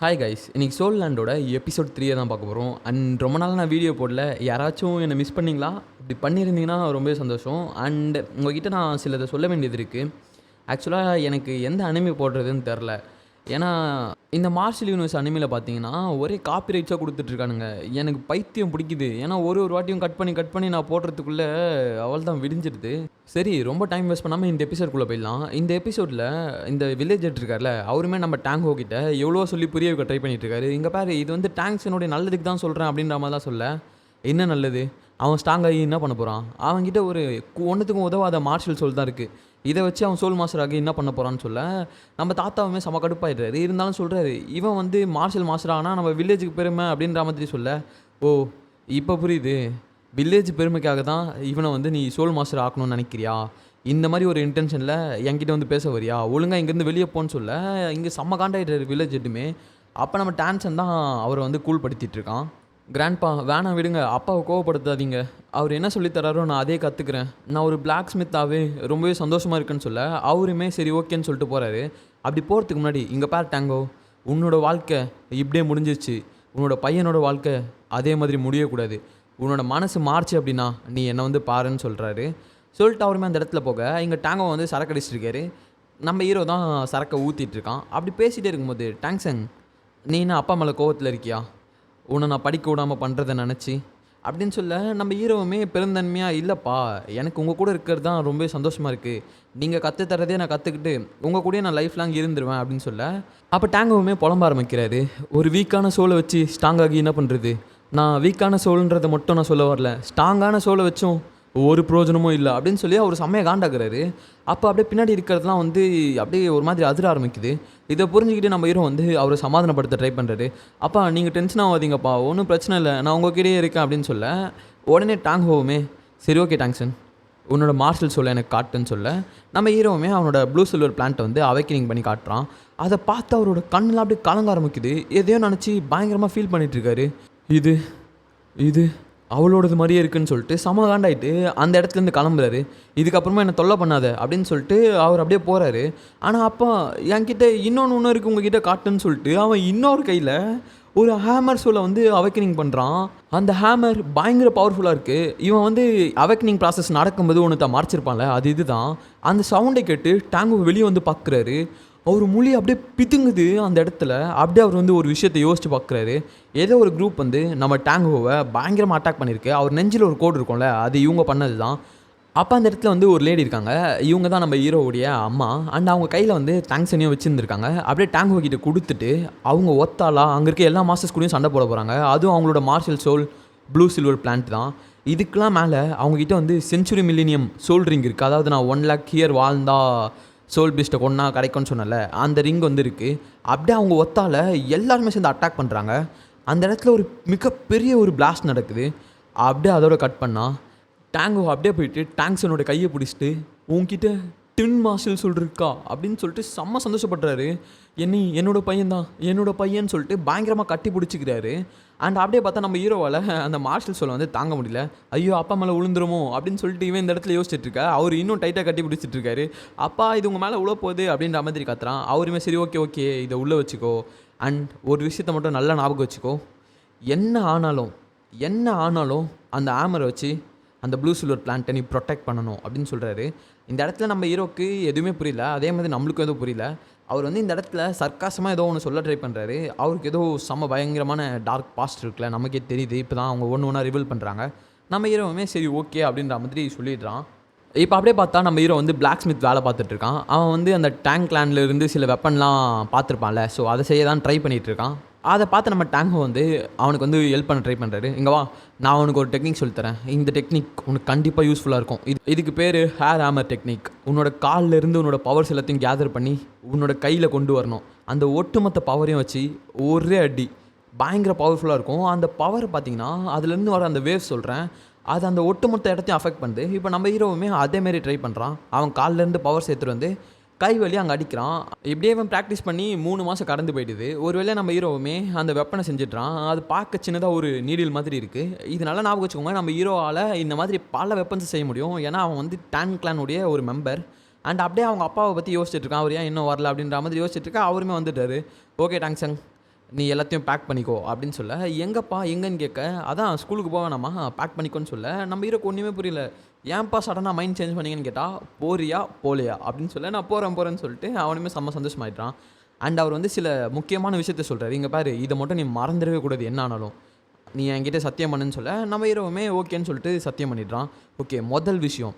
Hi guys, இன்னைக்கு soul லேண்டோட episode 3 தான் பார்க்க போகிறோம். அண்ட் ரொம்ப நாள் நான் வீடியோ போடல. யாராச்சும் என்னை மிஸ் பண்ணிங்களா? இப்படி பண்ணியிருந்தீங்கன்னா ரொம்பவே சந்தோஷம். அண்ட் உங்ககிட்ட நான் சிலதை சொல்ல வேண்டியது இருக்குது. ஆக்சுவலாக எனக்கு எந்த அனிமி போடுறதுன்னு தெரில. ஏன்னா இந்த மார்ஷல் யூனிவர்ஸ் அனிமியில் பார்த்தீங்கன்னா ஒரே காப்பி ரைட்ஸாக கொடுத்துட்ருக்கானுங்க. எனக்கு பைத்தியம் பிடிக்குது. ஏன்னா ஒரு வாட்டியும் கட் பண்ணி நான் போடுறதுக்குள்ளே அவள் தான் விடிஞ்சிடுது. சரி, ரொம்ப டைம் வேஸ்ட் பண்ணாமல் இந்த எபிசோட்குள்ளே போயிடலாம். இந்த எபிசோடில் இந்த வில்லேஜர் இருக்கார்ல, அவருமே நம்ம டேங்கோ கிட்ட எவ்வளோ சொல்லி புரிய வைக்க ட்ரை பண்ணிட்டு இருக்காரு. இங்கே பாரு, இது வந்து டேங்க்ஸ் என்னுடைய நல்லதுக்கு தான் சொல்கிறேன் அப்படின்ற மாதிரி தான் சொல்ல. என்ன நல்லது? அவன் ஸ்ட்ராங் ஆகி என்ன பண்ண போகிறான்? அவன்கிட்ட ஒரு ஒன்றுத்துக்கும் உதவாத மார்ஷல் சோல் தான் இருக்குது. இதை வச்சு அவன் சோல் மாஸ்டர் ஆகி என்ன பண்ண போகிறான்னு சொல்ல நம்ம தாத்தாவுமே செம கடுப்பாயிடுறாரு. இருந்தாலும் சொல்கிறாரு, இவன் வந்து மார்ஷல் மாஸ்டர் ஆனால் நம்ம வில்லேஜுக்கு பெருமை அப்படின்ற மாதிரி சொல்ல. ஓ, இப்போ புரியுது. வில்லேஜ் பெருமைக்காக தான் இவனை வந்து நீ சோல் மாஸ்டர் ஆக்கணும்னு நினைக்கிறியா? இந்த மாதிரி ஒரு இன்டென்ஷனில் என்கிட்ட வந்து பேச வரியா? ஒழுங்காக இங்கேருந்து வெளியே போன்னு சொல்ல இங்கே செம்ம காண்டாயிட்டாரு வில்லேஜ் எட்டுமே. அப்போ நம்ம டான்சன் தான் அவரை வந்து கூல் படுத்திட்டு இருக்கான். கிராண்ட்பா, வேணாம் விடுங்க, அப்பாவை கோவப்படுத்தாதீங்க. அவர் என்ன சொல்லித்தராரோ நான் அதே கற்றுக்குறேன். நான் ஒரு பிளாக் ஸ்மித்தாகவே ரொம்பவே சந்தோஷமாக இருக்குன்னு சொல்ல அவருமே சரி ஓகேன்னு சொல்லிட்டு போகிறாரு. அப்படி போகிறதுக்கு முன்னாடி, இங்கே பார் டேங்கோ, உன்னோட வாழ்க்கை இப்படியே முடிஞ்சிச்சு. உன்னோட பையனோட வாழ்க்கை அதே மாதிரி முடியக்கூடாது. உன்னோட மனசு மாறுச்சு அப்படின்னா நீ என்னை வந்து பாருன்னு சொல்கிறாரு. சொல்லிட்டு அவருமே அந்த இடத்துல போக இங்கே டேங்கோ வந்து சரக்கு அடிச்சிட்டு இருக்காரு. நம்ம ஹீரோ தான் சரக்கை ஊற்றிட்டு இருக்கான். அப்படி பேசிகிட்டே இருக்கும்போது, டேங்க்சன், நீ என்ன அப்பா மேலே கோவத்தில் இருக்கியா? உன்னை நான் படிக்க விடாமல் பண்ணுறதை நினச்சி அப்படின்னு சொல்ல நம்ம ஹீரோவுமே பெருந்தன்மையாக, இல்லைப்பா, எனக்கு உங்கள் கூட இருக்கிறது தான் ரொம்ப சந்தோஷமாக இருக்குது. நீங்கள் கற்றுத்தரதே நான் கற்றுக்கிட்டு உங்கள் கூடயே நான் லைஃப் லாங் இருந்துருவேன் அப்படின்னு சொல்ல அப்போ டேங்கோவுமே புலம்ப ஆரம்பிக்கிறாரு. ஒரு வீக்கான சோலை வச்சு ஸ்ட்ராங்காகி என்ன பண்ணுறது? நான் வீக்கான சோலுன்றதை மட்டும் நான் சொல்ல வரல, ஸ்ட்ராங்கான சோலை வச்சும் ஒரு பிரயோஜனமும் இல்லை அப்படின்னு சொல்லி அவர் செம்மையாக காண்டாக்குறாரு. அப்போ அப்படியே பின்னாடி இருக்கிறதுலாம் வந்து அப்படியே ஒரு மாதிரி அதிர ஆரம்பிக்குது. இதை புரிஞ்சுக்கிட்டு நம்ம ஹீரோ வந்து அவரை சமாதானப்படுத்த ட்ரை பண்ணுறாரு. அப்பா, நீங்கள் டென்ஷன் ஆகாதீங்கப்பா, ஒன்றும் பிரச்சனை இல்லை, நான் உங்ககிட்டயே இருக்கேன் அப்படின்னு சொல்ல உடனே டேங்கோவுமே சரி ஓகே டேங்க்சன், உன்னோட மார்ஷல் சோலை எனக்கு காட்டுன்னு சொல்ல நம்ம ஹீரோவுமே அவனோட ப்ளூ சில்வர் பிளான்ட்டை வந்து அவேக்கனிங் பண்ணி காட்டுறான். அதை பார்த்து அவரோட கண்ணெலாம் அப்படியே கலங்க ஆரம்பிக்குது. எதையோ நினச்சி பயங்கரமாக ஃபீல் பண்ணிகிட்ருக்காரு. இது இது அவளோடது மாதிரியே இருக்குன்னு சொல்லிட்டு சமகாண்டாயிட்டு அந்த இடத்துலேருந்து கிளம்புறாரு. இதுக்கப்புறமா என்னை தொல்லை பண்ணாத அப்படின்னு சொல்லிட்டு அவர் அப்படியே போகிறாரு. ஆனால் அப்பா, என்கிட்ட இன்னொன்று இருக்குது உங்ககிட்ட காட்டுன்னு சொல்லிட்டு அவன் இன்னொரு கையில் ஒரு ஹேமர் சோலை வந்து அவேக்கனிங் பண்ணுறான். அந்த ஹேமர் பயங்கர பவர்ஃபுல்லாக இருக்குது. இவன் வந்து அவேக்கனிங் ப்ராசஸ் நடக்கும்போது ஒன்று தான் மறைச்சிருப்பான்ல, அது இதுதான். அந்த சவுண்டை கேட்டு டேங்கோ வெளியே வந்து பார்க்குறாரு. அவர் மொழி அப்படியே பிதுங்குது அந்த இடத்துல. அப்படியே அவர் வந்து ஒரு விஷயத்தை யோசிச்சு பார்க்குறாரு. ஏதோ ஒரு குரூப் வந்து நம்ம டேங்கோவை பயங்கரமாக அட்டாக் பண்ணியிருக்கு. அவர் நெஞ்சில் ஒரு கோடு இருக்கும்ல, அது இவங்க பண்ணது தான். அப்போ அந்த இடத்துல வந்து ஒரு லேடி இருக்காங்க. இவங்க தான் நம்ம ஹீரோவுடைய அம்மா. அண்ட் அவங்க கையில் வந்து டேங்க்ஸனையும் வச்சுருந்துருக்காங்க. அப்படியே டேங்கோ கிட்ட கொடுத்துட்டு அவங்க ஒத்தாலா அங்கே இருக்க எல்லா மாஸ்டர்ஸ் கூடயும் சண்டை போட போகிறாங்க. அதுவும் அவங்களோட marshal soul blue silver plant தான். இதுக்கெலாம் மேலே அவங்ககிட்ட வந்து செஞ்சுரி மில்லினியம் சோல் ரிங் இருக்குது. அதாவது நான் 1 lakh இயர் வாழ்ந்தா சோல் பீஸ்ட்டை கொண்டா கிடைக்கும்னு சொன்னல, அந்த ரிங் வந்து இருக்குது. அப்படியே அவங்க ஒத்தால் எல்லாருமே சேர்ந்து அட்டாக் பண்ணுறாங்க. அந்த இடத்துல ஒரு மிகப்பெரிய ஒரு பிளாஸ்ட் நடக்குது. அப்படியே அதோட கட் பண்ணால் டேங்கோ அப்படியே போயிட்டு டேங்க்ஸனோட கையை பிடிச்சிட்டு, உங்ககிட்ட டின் மார்ஷல் சொல்லிருக்கா அப்படின்னு சொல்லிட்டு செம்ம சந்தோஷப்படுறாரு. என்னோட பையன் தான், என்னோட பையன் சொல்லிட்டு பயங்கரமாக கட்டி பிடிச்சிக்கிறாரு. அண்ட் அப்படியே பார்த்தா நம்ம ஹீரோவால் அந்த மார்ஷல் சொல்ல வந்து தாங்க முடியல. ஐயோ, அப்பா மேலே விழுந்துருமோ அப்படின்னு சொல்லிட்டு இவன் இந்த இடத்துல யோசிச்சுட்டு இருக்கா. அவர் இன்னும் டைட்டாக கட்டி பிடிச்சிட்டு இருக்காரு. அப்பா, இது உங்கள் மேலே உள்ள போகுது அப்படின்ற மாதிரி கத்துறான். அவருமே சரி ஓகே ஓகே, இதை உள்ளே வச்சுக்கோ. அண்ட் ஒரு விஷயத்த மட்டும் நல்லா ஞாபகம் வச்சுக்கோ, என்ன ஆனாலும் அந்த ஆமரை வச்சு அந்த ப்ளூ சில்வர் பிளான்ட்டை நீ ப்ரொடெக்ட் பண்ணணும் அப்படின்னு சொல்கிறாரு. இந்த இடத்துல நம்ம ஹீரோக்கு எதுவுமே புரியல. அதே மாதிரி நம்மளுக்கும் எதுவும் புரியல. அவர் வந்து இந்த இடத்துல சர்க்காசமாக ஏதோ ஒன்று சொல்ல ட்ரை பண்ணுறாரு. அவருக்கு ஏதோ செம்ம பயங்கரமான டார்க் பாஸ்ட் இருக்குல்ல, நமக்கே தெரியுது. இப்போ தான் அவங்க ஒன்று ஒன்றா ரிவீல் பண்ணுறாங்க. நம்ம ஹீரோவுமே சரி ஓகே அப்படின்ற மாதிரி சொல்லிடுறான். இப்போ அப்படியே பார்த்தா நம்ம ஹீரோ வந்து பிளாக் ஸ்மித் வேலை பார்த்துட்ருக்கான். அவன் வந்து அந்த டேங்க் லேண்டில் இருந்து சில வெப்பன்லாம் பார்த்துருப்பான்ல, ஸோ அதை செய்ய தான் ட்ரை பண்ணிகிட்ருக்கான். அதை பார்த்து நம்ம டேங்கோ வந்து அவனுக்கு வந்து ஹெல்ப் பண்ண ட்ரை பண்ணுறாரு. இங்கே வா, நான் உனக்கு ஒரு டெக்னிக் சொல்லித்தரேன். இந்த டெக்னிக் உனக்கு கண்டிப்பாக யூஸ்ஃபுல்லாக இருக்கும். இதுக்கு பேர் ஹேர் ஹேமர் டெக்னிக். உன்னோட காலில் இருந்து உன்னோட பவர்ஸ் எல்லாத்தையும் கேதர் பண்ணி உன்னோட கையில் கொண்டு வரணும். அந்த ஒட்டுமொத்த பவரையும் வச்சு ஒரே அடி பயங்கர பவர்ஃபுல்லாக இருக்கும். அந்த பவர் பார்த்திங்கன்னா அதுலேருந்து வர அந்த வேவ் சொல்கிறேன், அது அந்த ஒட்டுமொத்த இடத்தையும் அஃபெக்ட் பண்ணுது. இப்போ நம்ம ஹீரோவுமே அதேமாரி ட்ரை பண்ணுறான். அவன் காலிலேருந்து பவர் சேர்த்துட்டு வந்து கை வலி அங்கே அடிக்கிறான். இப்படியே அவன் ப்ராக்டிஸ் பண்ணி 3 மாதம் கடந்து போயிடுது. ஒரு வேளை நம்ம ஹீரோவுமே அந்த வெப்பனை செஞ்சிட்றான். அது பார்க்க சின்னதாக ஒரு நீடில் மாதிரி இருக்குது. இது நல்லா ஞாபகம் வச்சுக்கோங்க, நம்ம ஹீரோவால் இந்த மாதிரி பல வெப்பன்ஸ் செய்ய முடியும். ஏன்னா அவன் வந்து டேன் கிளானுடைய ஒரு மெம்பர். அண்ட் அப்படியே அவங்க அப்பாவை பற்றி யோசிச்சுட்டு இருக்கான். அவர் ஏன் இன்னும் வரல அப்படின்ற மாதிரி யோசிச்சுட்டு இருக்கா. அவருமே வந்துட்டார். ஓகே டேங்க்சன், நீ எல்லாத்தையும் பேக் பண்ணிக்கோ அப்படின்னு சொல்ல, எங்கப்பா எங்கன்னு கேட்க, அதான் ஸ்கூலுக்கு போக வேணாமா பேக் பண்ணிக்கோன்னு சொல்ல, நம்ம ஹீரோக்கு ஒன்றுமே புரியல. ஏன்ப்பா சடனாக மைண்ட் சேஞ்ச் பண்ணீங்கன்னு கேட்டால், போறியா போலையா அப்படின்னு சொல்ல, நான் போகிறேன்னு சொல்லிட்டு அவனுமே செம்ம சந்தோஷமாயிட்டான். அண்ட் அவர் வந்து சில முக்கியமான விஷயத்த சொல்கிறாரு. இங்கே பாரு, இதை மட்டும் நீ மறந்துடவே கூடாது என்ன ஆனாலும். நீ என்கிட்ட சத்தியம் பண்ணுன்னு சொல்ல, நம்ம ஹீரோவுமே ஓகேன்னு சொல்லிட்டு சத்தியம் பண்ணிடுறான். ஓகே, முதல் விஷயம்,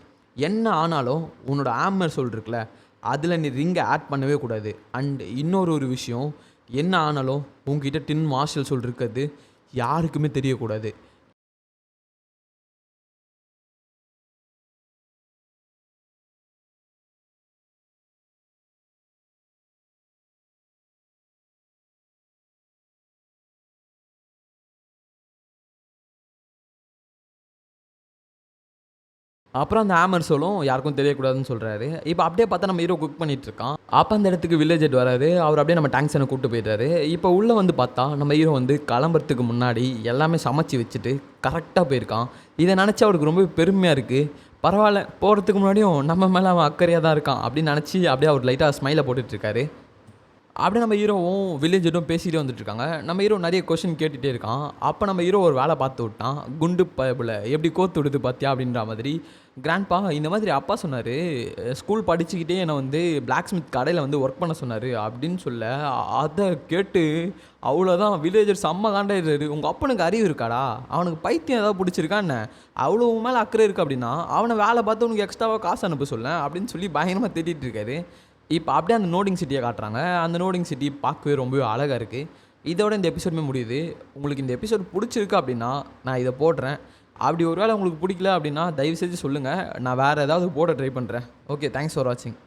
என்ன ஆனாலும் உன்னோட ஆம்மர் சோல் இருக்குல்ல, அதில் நீ ரிங்கை ஆட் பண்ணவே கூடாது. அண்ட் இன்னொரு விஷயம், என்ன ஆனாலும் உங்ககிட்ட டின் மார்ஷல் சோல் இருக்கிறது யாருக்குமே தெரியக்கூடாது. அப்புறம் அந்த ஹேமர் சோலும் யாருக்கும் தெரியக்கூடாதுன்னு சொல்கிறாரு. இப்போ அப்படியே பார்த்தா நம்ம ஹீரோ குக் பண்ணிட்டு இருக்கான். அப்போ அந்த இடத்துக்கு வில்லேஜ் ஹெட் வராரு. அவர் அப்படியே நம்ம டேங்க்ஸனை கூப்பிட்டு போயிட்டாரு. இப்போ உள்ளே வந்து பார்த்தா நம்ம ஹீரோ வந்து கிளம்புறதுக்கு முன்னாடி எல்லாமே சமைச்சு வச்சுட்டு கரெக்டாக போயிருக்கான். இதை நினச்சி அவருக்கு ரொம்ப பெருமையாக இருக்குது. பரவாயில்ல, போகிறதுக்கு முன்னாடியும் நம்ம மேலே அவன் அக்கறையாக தான் இருக்கான் அப்படின்னு நினச்சி அப்படியே அவர் லைட்டாக ஸ்மைலை போட்டுட்ருக்காரு. அப்படியே நம்ம ஹீரோவும் வில்லேஜும் பேசிகிட்டே வந்துட்டுருக்காங்க. நம்ம ஹீரோ நிறைய கொஷின் கேட்டுகிட்டே இருக்கான். அப்போ நம்ம ஹீரோ ஒரு வேலை பார்த்து விட்டான். குண்டு பயப்புல எப்படி கோத்து விடுது பார்த்தியா அப்படின்ற மாதிரி. கிராண்ட்பா இந்த மாதிரி அப்பா சொன்னார், ஸ்கூல் படிச்சுக்கிட்டே என்னை வந்து பிளாக் ஸ்மித் கடையில் வந்து ஒர்க் பண்ண சொன்னார் அப்படின்னு சொல்ல, அதை கேட்டு அவ்வளோதான் வில்லேஜர் செம்ம காண்டாயிடுறாரு. உங்கள் அப்பனுக்கு அறிவு இருக்காடா? அவனுக்கு பைத்தியம் ஏதாவது பிடிச்சிருக்கா என்ன? அவ்வளோ மேலே அக்கறை இருக்குது அப்படின்னா அவனை வேலை பார்த்து உனக்கு எக்ஸ்ட்ராவாக காசு அனுப்ப சொல்ல அப்படின்னு சொல்லி பயங்கரமாக திட்டிகிட்டு இருக்காரு. இப்போ அப்படியே அந்த நோடிங் சிட்டியை காட்டுறாங்க. அந்த நோடிங் சிட்டி பார்க்கவே ரொம்பவே அழகாக இருக்குது. இதோட இந்த எபிசோடுமே முடியுது. உங்களுக்கு இந்த எபிசோட் பிடிச்சிருக்கு அப்படின்னா நான் இதை போடுறேன். அப்படி ஒரு வேளை உங்களுக்கு பிடிக்கல அப்படின்னா தயவுசெய்து சொல்லுங்கள். நான் வேறு ஏதாவது போட ட்ரை பண்ணுறேன். ஓகே, தேங்க்ஸ் ஃபார் வாட்சிங்.